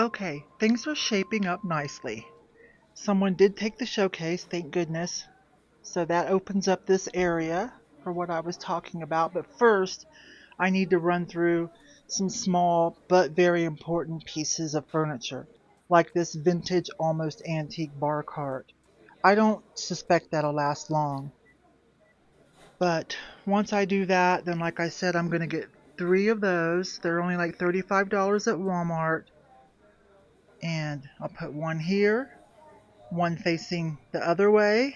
Okay, things are shaping up nicely. Someone did take the showcase, thank goodness. So that opens up this area for what I was talking about. But first, I need to run through some small but very important pieces of furniture, like this vintage, almost antique bar cart. I don't suspect that'll last long. But once I do that, then like I said, I'm going to get 3 of those. They're only like $35 at Walmart. And I'll put one here, one facing the other way,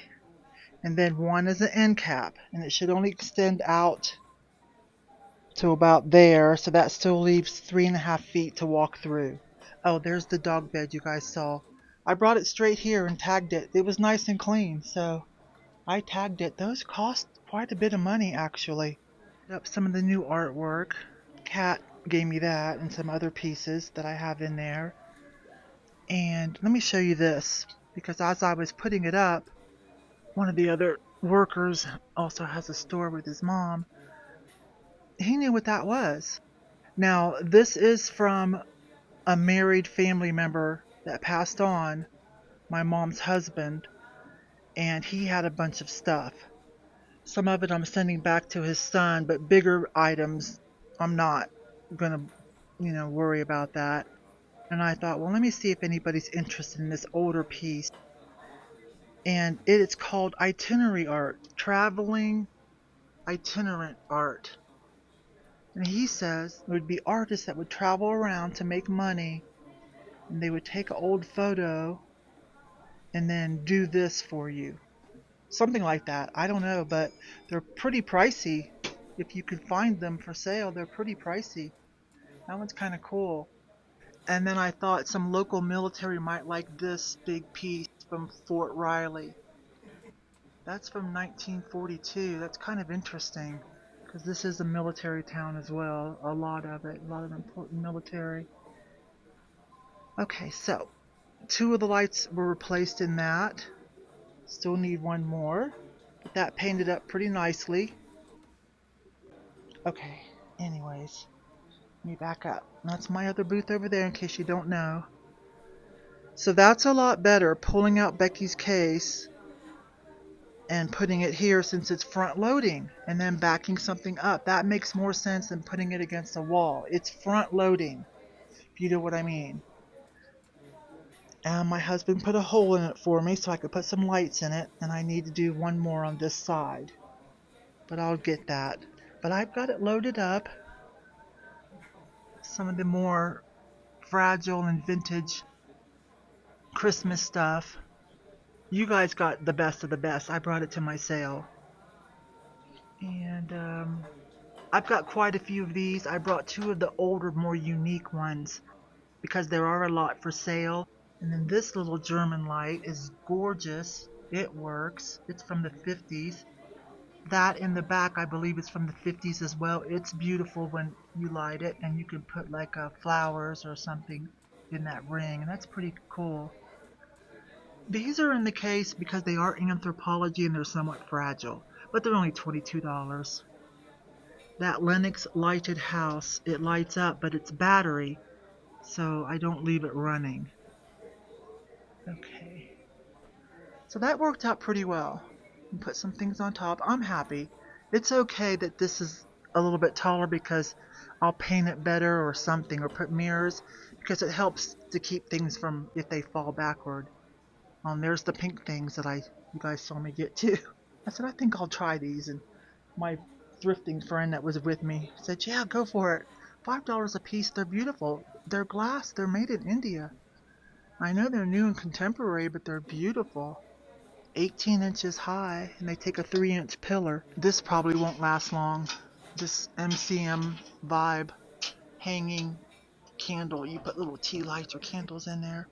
and then one as an end cap. And it should only extend out to about there, so that still leaves 3.5 feet to walk through. Oh, there's the dog bed you guys saw. I brought it straight here and tagged it. It was nice and clean, so I tagged it. Those cost quite a bit of money, actually. Up some of the new artwork. Kat gave me that and some other pieces that I have in there. And let me show you this, because as I was putting it up, one of the other workers also has a store with his mom. He knew what that was. Now, this is from a married family member that passed on, my mom's husband, and he had a bunch of stuff. Some of it I'm sending back to his son, but bigger items, I'm not gonna, worry about that. And I thought, well, let me see if anybody's interested in this older piece. And it's called itinerary art, traveling itinerant art. And he says there would be artists that would travel around to make money, and they would take an old photo and then do this for you. Something like that. I don't know, but they're pretty pricey. If you could find them for sale, they're pretty pricey. That one's kind of cool. And then I thought some local military might like this big piece from Fort Riley. That's from 1942. That's kind of interesting, because this is a military town as well. A lot of it. A lot of important military. Okay, so 2 of the lights were replaced in that. Still need one more. But that painted up pretty nicely. Okay, anyways, let me back up. That's my other booth over there in case you don't know. So that's a lot better, pulling out Becky's case and putting it here since it's front loading, and then backing something up. That makes more sense than putting it against a wall. It's front loading, if you know what I mean. And my husband put a hole in it for me so I could put some lights in it, and I need to do one more on this side. But I'll get that. But I've got it loaded up. Some of the more fragile and vintage Christmas stuff. You guys got the best of the best. I brought it to my sale. And I've got quite a few of these. I brought 2 of the older, more unique ones, because there are a lot for sale. And then this little German light is gorgeous. It works. It's from the 50s. That in the back, I believe, is from the 50s as well. It's beautiful when you light it, and you can put like flowers or something in that ring, and that's pretty cool. These are in the case because they are anthropology and they're somewhat fragile, but they're only $22. That Lennox lighted house, it lights up, but it's battery, so I don't leave it running. Okay. So that worked out pretty well. And put some things on top. I'm happy. It's okay that this is a little bit taller because I'll paint it better or something, or put mirrors, because it helps to keep things from, if they fall backward. There's the pink things that you guys saw me get too. I said, I think I'll try these, and my thrifting friend that was with me said, yeah, go for it. $5 a piece. They're beautiful. They're glass. They're made in India. I know they're new and contemporary, but they're beautiful. 18 inches high, and they take a 3-inch pillar. This probably won't last long. This MCM vibe hanging candle. You put little tea lights or candles in there.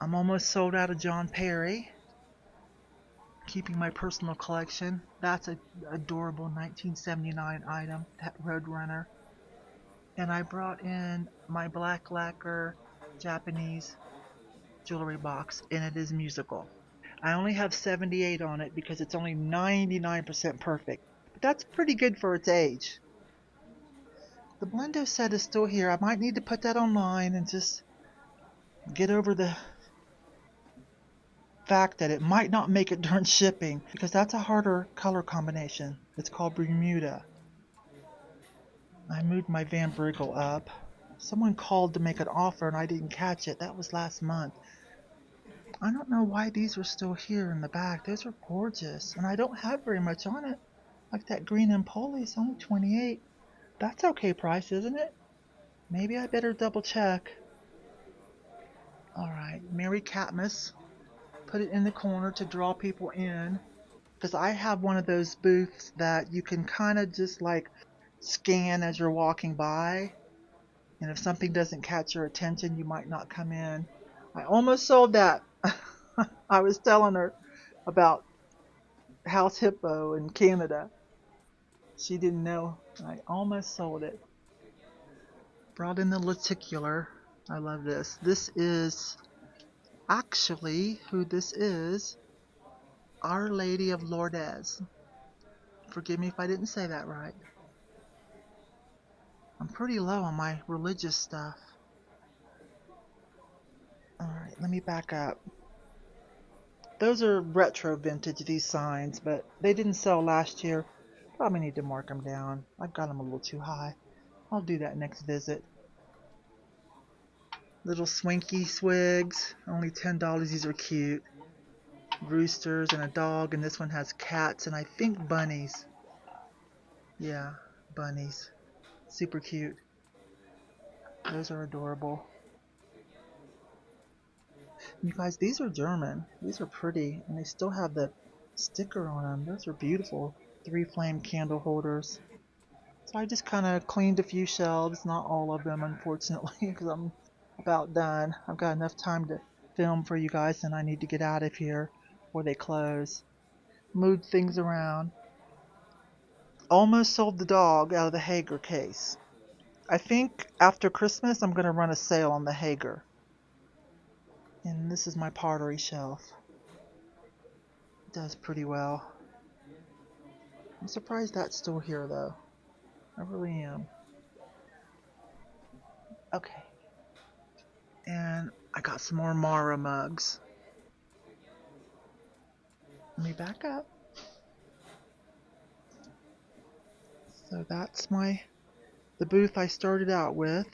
I'm almost sold out of John Perry. Keeping my personal collection. That's an adorable 1979 item, that Roadrunner. And I brought in my black lacquer Japanese jewelry box, and it is musical. I only have 78 on it because it's only 99% perfect. But that's pretty good for its age. The Blendo set is still here. I might need to put that online and just get over the fact that it might not make it during shipping, because that's a harder color combination. It's called Bermuda. I moved my Van Briggle up. Someone called to make an offer and I didn't catch it. That was last month. I don't know why these are still here in the back. Those are gorgeous, and I don't have very much on it. Like that green Empoli is only $28. That's okay price, isn't it? Maybe I better double check. Alright, Mary Catmus. Put it in the corner to draw people in. Because I have one of those booths that you can kind of just like scan as you're walking by. And if something doesn't catch your attention, you might not come in. I almost sold that. I was telling her about House Hippo in Canada. She didn't know. I almost sold it. Brought in the lenticular. I love this. This is actually who this is. Our Lady of Lourdes. Forgive me if I didn't say that right. I'm pretty low on my religious stuff. Alright, let me back up. Those are retro vintage, these signs, but they didn't sell last year. Probably need to mark them down. I've got them a little too high. I'll do that next visit. Little swinky swigs, only $10. These are cute. Roosters and a dog, and this one has cats and I think bunnies. Yeah, bunnies. Super cute. Those are adorable. You guys, these are German. These are pretty, and they still have the sticker on them. Those are beautiful. 3 flame candle holders. So I just kind of cleaned a few shelves, not all of them unfortunately, because I'm about done. I've got enough time to film for you guys, and I need to get out of here before they close. Moved things around. Almost sold the dog out of the Hager case. I think after Christmas I'm going to run a sale on the Hager. And this is my pottery shelf. It does pretty well. I'm surprised that's still here though. I really am. Okay. And I got some more Mara mugs. Let me back up. So that's the booth I started out with.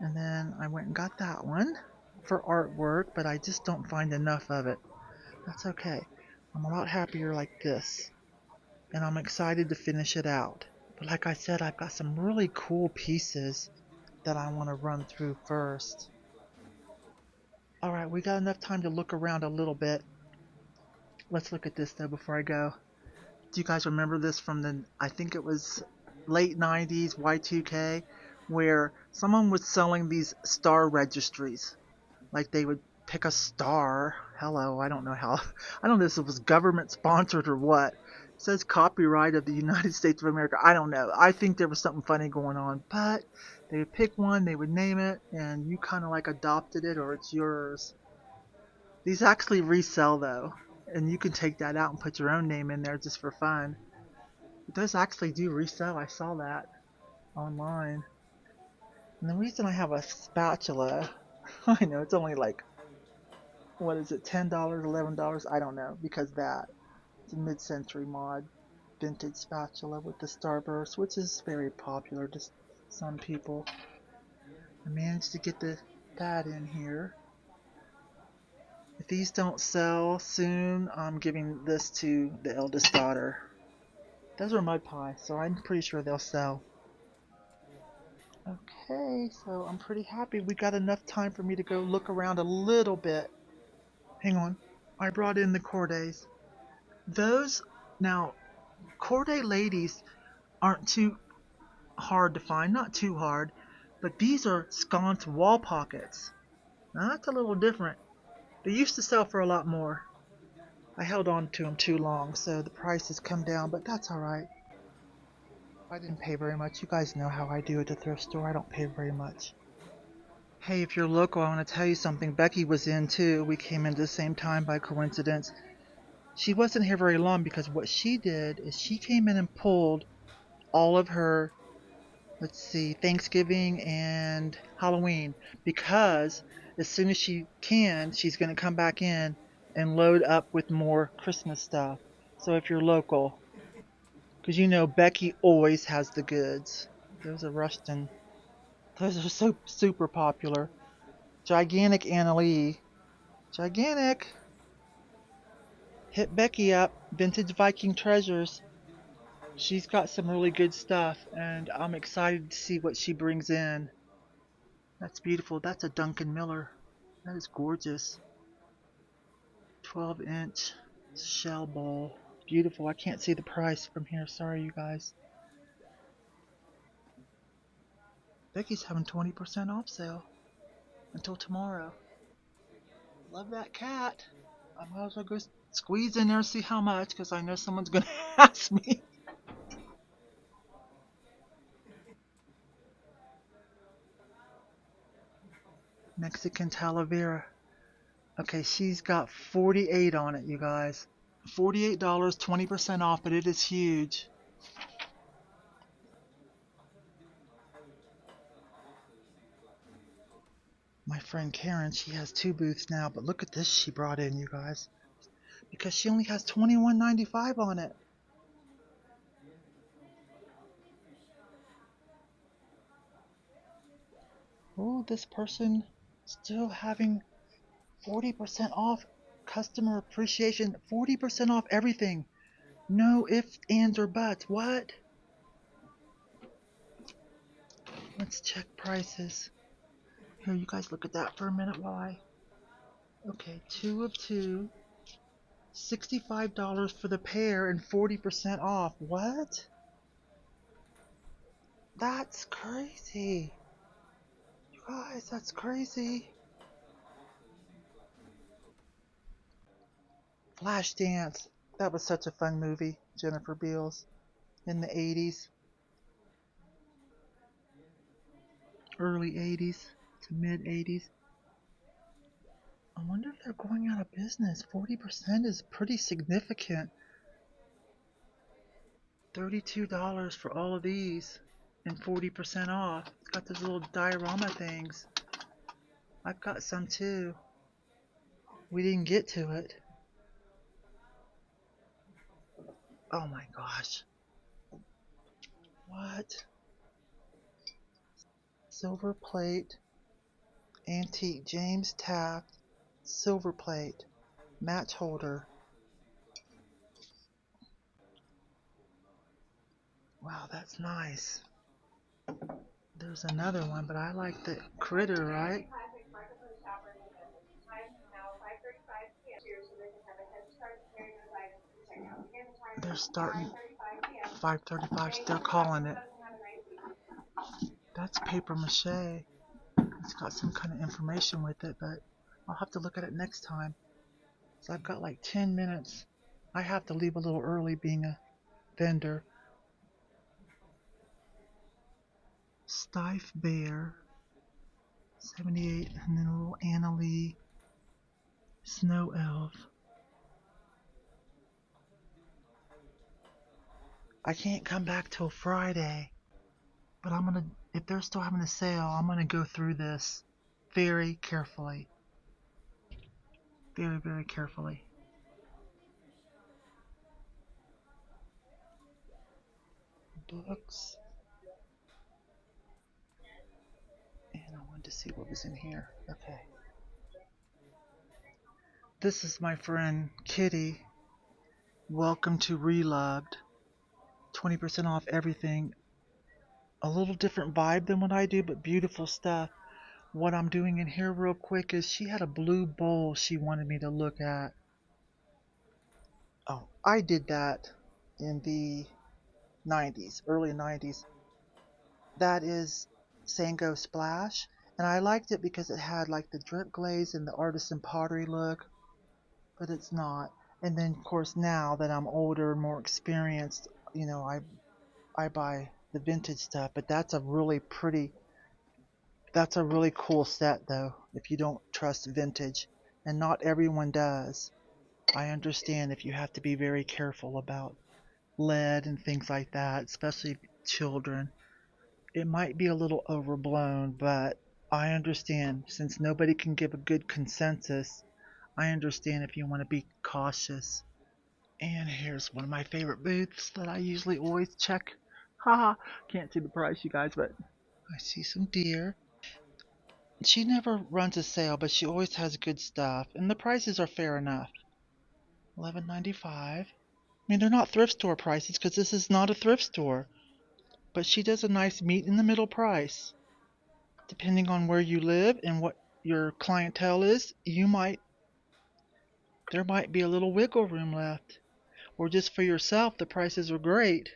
And then I went and got that one for artwork, but I just don't find enough of it. That's okay. I'm a lot happier like this. And I'm excited to finish it out. But like I said, I've got some really cool pieces that I want to run through first. Alright, we got enough time to look around a little bit. Let's look at this though before I go. Do you guys remember this from the, I think it was late 90s, Y2K, where someone was selling these star registries? Like they would pick a star. Hello, I don't know if it was government sponsored or what. It says copyright of the United States of America. I don't know. I think there was something funny going on. But they would pick one, they would name it, and you kind of like adopted it or it's yours. These actually resell though. And you can take that out and put your own name in there just for fun. But those actually do resell. I saw that online. And the reason I have a spatula, I know it's only like, what is it, $10, $11? I don't know, because that. It's a mid-century mod vintage spatula with the starburst, which is very popular to some people. I managed to get that in here. If these don't sell soon, I'm giving this to the eldest daughter. Those are mud pie, so I'm pretty sure they'll sell. Okay, so I'm pretty happy. We got enough time for me to go look around a little bit. Hang on. I brought in the Cordays. Those, now, Corday ladies aren't too hard to find. Not too hard. But these are sconce wall pockets. Now that's a little different. They used to sell for a lot more. I held on to them too long, so the price has come down, but that's alright. I didn't pay very much. You guys know how I do at the thrift store. I don't pay very much. Hey, if you're local, I want to tell you something. Becky was in too. We came in at the same time by coincidence. She wasn't here very long because what she did is she came in and pulled all of her let's see, Thanksgiving and Halloween, because as soon as she can, she's going to come back in and load up with more Christmas stuff. So if you're local, because you know Becky always has the goods. Those are Rushton. Those are so super popular. Gigantic Anna Lee. Gigantic. Hit Becky up. Vintage Viking Treasures. She's got some really good stuff, and I'm excited to see what she brings in. That's beautiful. That's a Duncan Miller. That is gorgeous. 12-inch shell bowl. Beautiful. I can't see the price from here. Sorry, you guys. Becky's having 20% off sale until tomorrow. Love that cat. I might as well go squeeze in there and see how much, because I know someone's going to ask me. Mexican Talavera. Okay, she's got 48 on it, you guys. $48, 20% off, but it is huge. My friend Karen, she has 2 booths now, but look at this she brought in, you guys. Because she only has $21.95 on it. Oh, this person still having 40% off customer appreciation. 40% off everything. No ifs, ands, or buts. What? Let's check prices. Here, you guys look at that for a minute while I... Okay, 2 of 2. $65 for the pair and 40% off. What? That's crazy. You guys, that's crazy. Flashdance. That was such a fun movie. Jennifer Beals in the 80s. Early 80s to mid 80s. I wonder if they're going out of business. 40% is pretty significant. $32 for all of these and 40% off. It's got those little diorama things. I've got some too. We didn't get to it. Oh my gosh. What? Silver plate. Antique James Taft. Silver plate. Match holder. Wow, that's nice. There's another one, but I like the critter, right? They're starting 535. Still calling it. That's paper mache. It's got some kind of information with it, but I'll have to look at it next time. So I've got like 10 minutes. I have to leave a little early being a vendor. Stiff Bear. 78, and then a little Anna Lee. Snow Elf. I can't come back till Friday, but I'm gonna, if they're still having a sale, I'm gonna go through this very carefully. Very, very carefully. Books. And I wanted to see what was in here. Okay. This is my friend Kitty. Welcome to Reloved. 20% off everything. A little different vibe than what I do, but beautiful stuff. What I'm doing in here real quick is she had a blue bowl she wanted me to look at. Oh, I did that in the 90s, early 90s. That is Sango Splash, and I liked it because it had like the drip glaze and the artisan pottery look, but it's not. And then of course now that I'm older and more experienced, you know, I buy the vintage stuff, but that's a really cool set though, if you don't trust vintage, and not everyone does. I understand if you have to be very careful about lead and things like that, especially children. It might be a little overblown, but I understand. Since nobody can give a good consensus, I understand if you want to be cautious. And here's one of my favorite booths that I usually always check. Haha, can't see the price, you guys, but I see some deer. She never runs a sale, but she always has good stuff, and the prices are fair enough. $11.95. I mean, they're not thrift store prices because this is not a thrift store, but she does a nice meet in the middle price. Depending on where you live and what your clientele is, there might be a little wiggle room left. Or just for yourself, the prices are great.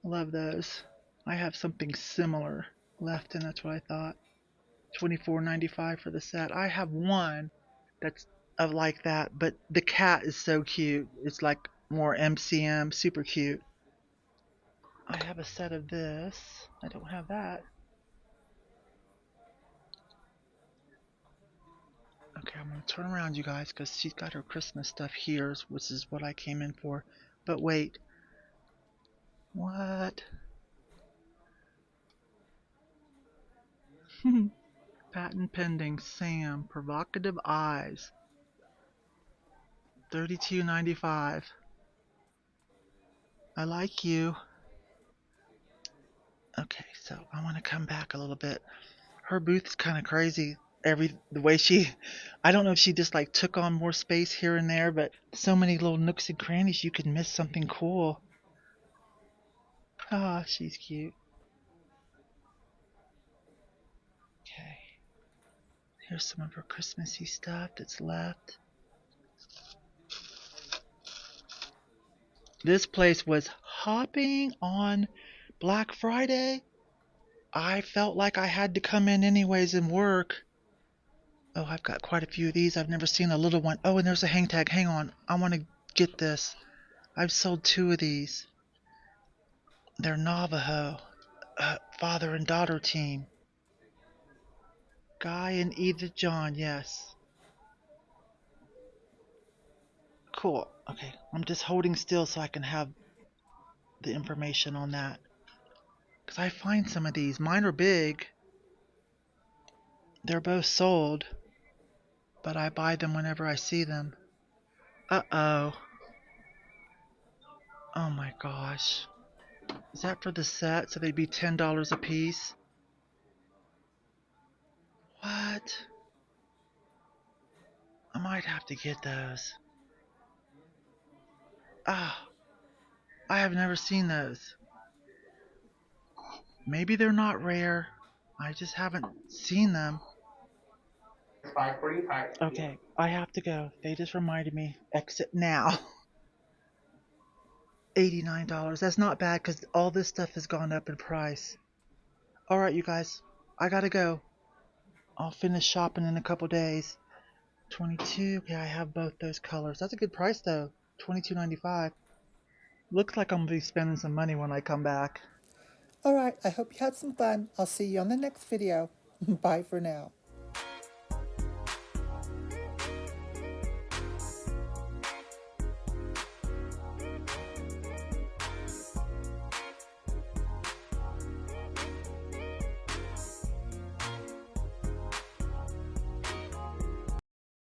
Love those. I have something similar left, and that's what I thought. $24.95 for the set. I have one that's of like that, but the cat is so cute. It's like more MCM, super cute. I have a set of this. I don't have that. Okay, I'm going to turn around, you guys, because she's got her Christmas stuff here, which is what I came in for. But wait. What? Patent pending, Sam. Provocative eyes. $32.95. I like you. Okay, so I want to come back a little bit. Her booth's kind of crazy. The way I don't know if she just like took on more space here and there, but so many little nooks and crannies you could miss something cool. Ah, she's cute. Okay. Here's some of her Christmassy stuff that's left. This place was hopping on Black Friday. I felt like I had to come in anyways and work. Oh, I've got quite a few of these. I've never seen a little one. Oh, and there's a hang tag. Hang on. I want to get this. I've sold 2 of these. They're Navajo. Father and daughter team. Guy and Edith John, yes. Cool. Okay, I'm just holding still so I can have the information on that. Because I find some of these. Mine are big. They're both sold. But I buy them whenever I see them. Uh-oh. Oh my gosh. Is that for the set? So they'd be $10 a piece? What? I might have to get those. Ah, I have never seen those. Maybe they're not rare. I just haven't seen them. Okay, I have to go. They just reminded me. Exit now. $89. That's not bad because all this stuff has gone up in price. Alright, you guys. I gotta go. I'll finish shopping in a couple days. 22. Okay, I have both those colors. That's a good price though. $22.95. Looks like I'm gonna be spending some money when I come back. Alright, I hope you had some fun. I'll see you on the next video. Bye for now.